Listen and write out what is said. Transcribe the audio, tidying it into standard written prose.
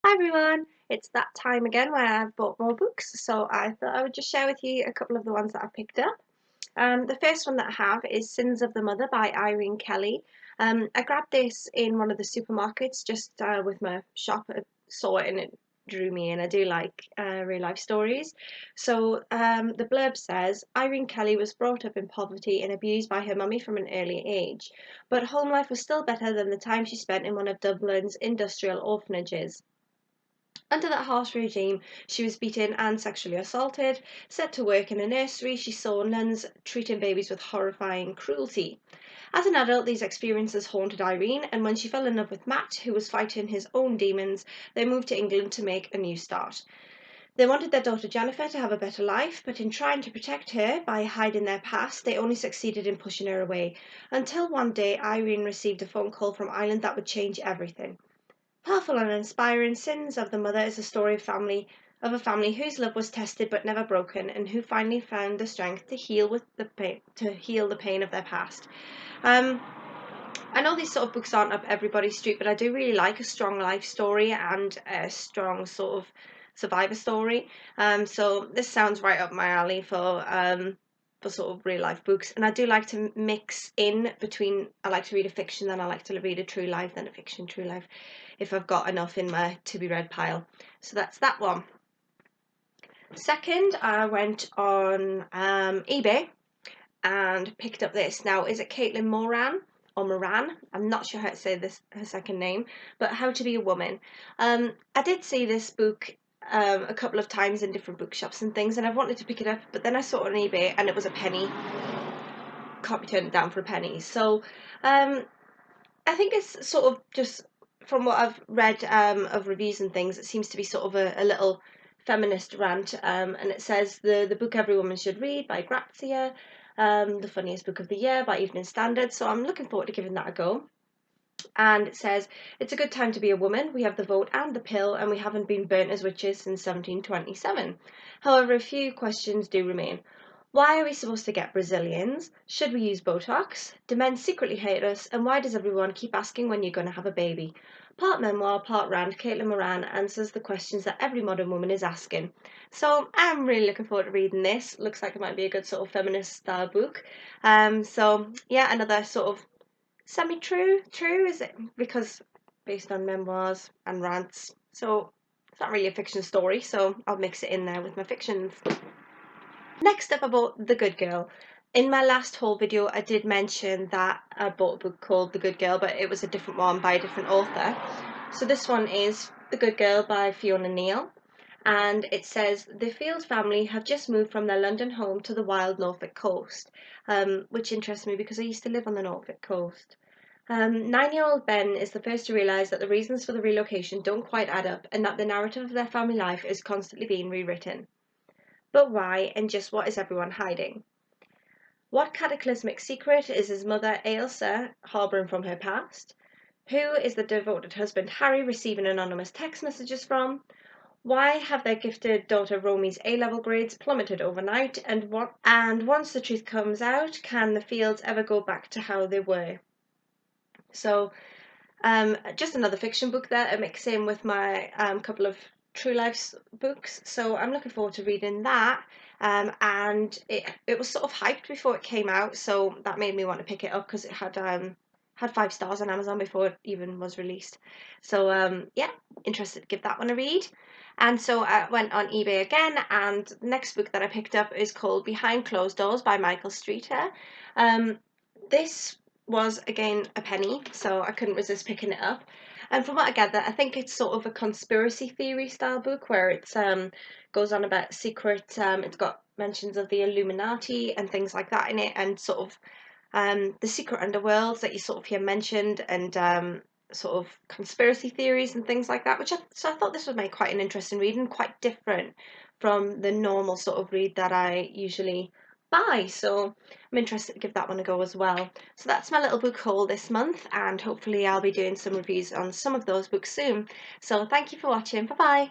Hi everyone, it's that time again where I've bought more books, so I thought I would just share with you a couple of the ones that I picked up. The first one that I have is Sins of the Mother by Irene Kelly. I grabbed this in one of the supermarkets just with my shop. I saw it and it drew me in. I do like real life stories. So the blurb says Irene Kelly was brought up in poverty and abused by her mummy from an early age, but home life was still better than the time she spent in one of Dublin's industrial orphanages. Under that harsh regime, she was beaten and sexually assaulted. Set to work in a nursery, she saw nuns treating babies with horrifying cruelty. As an adult, these experiences haunted Irene, and when she fell in love with Matt, who was fighting his own demons, they moved to England to make a new start. They wanted their daughter Jennifer to have a better life, but in trying to protect her by hiding their past, they only succeeded in pushing her away. Until one day, Irene received a phone call from Ireland that would change everything. Powerful and inspiring, Sins of the Mother is a story of a family whose love was tested but never broken, and who finally found the strength to heal the pain of their past. Um, I know these sort of books aren't up everybody's street, but I do really like a strong life story and a strong sort of survivor story. So this sounds right up my alley for sort of real life books. And I do like to mix in between. I like to read a fiction, then I like to read a true life, then a fiction, true life, if I've got enough in my to be read pile. So that's that one. Second, I went on eBay and picked up this. Now, is it Caitlin Moran or Moran? I'm not sure how to say this her second name, but How to Be a Woman. I did see this book a couple of times in different bookshops and things, and I've wanted to pick it up, but then I saw it on eBay and it was a penny. Can't be turned down for a penny. So I think it's sort of just from what I've read of reviews and things, it seems to be sort of a little feminist rant. And it says the book every woman should read by Grazia, the funniest book of the year by Evening Standard. So I'm looking forward to giving that a go. And it says it's a good time to be a woman. We have the vote and the pill, and we haven't been burnt as witches since 1727. However, a few questions do remain. Why are we supposed to get Brazilians? Should we use Botox? Do men secretly hate us? And why does everyone keep asking when you're going to have a baby? Part memoir, part rant, Caitlin Moran answers the questions that every modern woman is asking. So I'm really looking forward to reading this. Looks like it might be a good sort of feminist style book. So yeah, another sort of semi-true is it, because based on memoirs and rants, so it's not really a fiction story, so I'll mix it in there with my fictions. Next up, I bought The Good Girl. In my last haul video I did mention that I bought a book called The Good Girl, but it was a different one by a different author. So this one is The Good Girl by Fiona Neal, and it says the Field family have just moved from their London home to the wild Norfolk coast, which interests me because I used to live on the Norfolk coast. 9-year-old Ben is the first to realise that the reasons for the relocation don't quite add up, and that the narrative of their family life is constantly being rewritten. But why, and just what is everyone hiding? What cataclysmic secret is his mother Ailsa harbouring from her past? Who is the devoted husband Harry receiving anonymous text messages from? Why have their gifted daughter Romy's A-level grades plummeted overnight? And once the truth comes out, can the Fields ever go back to how they were? So just another fiction book there, a mix in with my couple of true life books. So I'm looking forward to reading that. And it was sort of hyped before it came out, so that made me want to pick it up because it had 5 stars on Amazon before it even was released. So yeah, interested to give that one a read. And so I went on eBay again, and the next book that I picked up is called Behind Closed Doors by Michael Streeter. This was again a penny, so I couldn't resist picking it up. And from what I gather, I think it's sort of a conspiracy theory style book where it's goes on about secret. It's got mentions of the Illuminati and things like that in it, and sort of the secret underworlds that you sort of hear mentioned, and sort of conspiracy theories and things like that. So I thought this would make quite an interesting read and quite different from the normal sort of read that I usually buy. So I'm interested to give that one a go as well. So that's my little book haul this month, and hopefully I'll be doing some reviews on some of those books soon. So thank you for watching. Bye bye.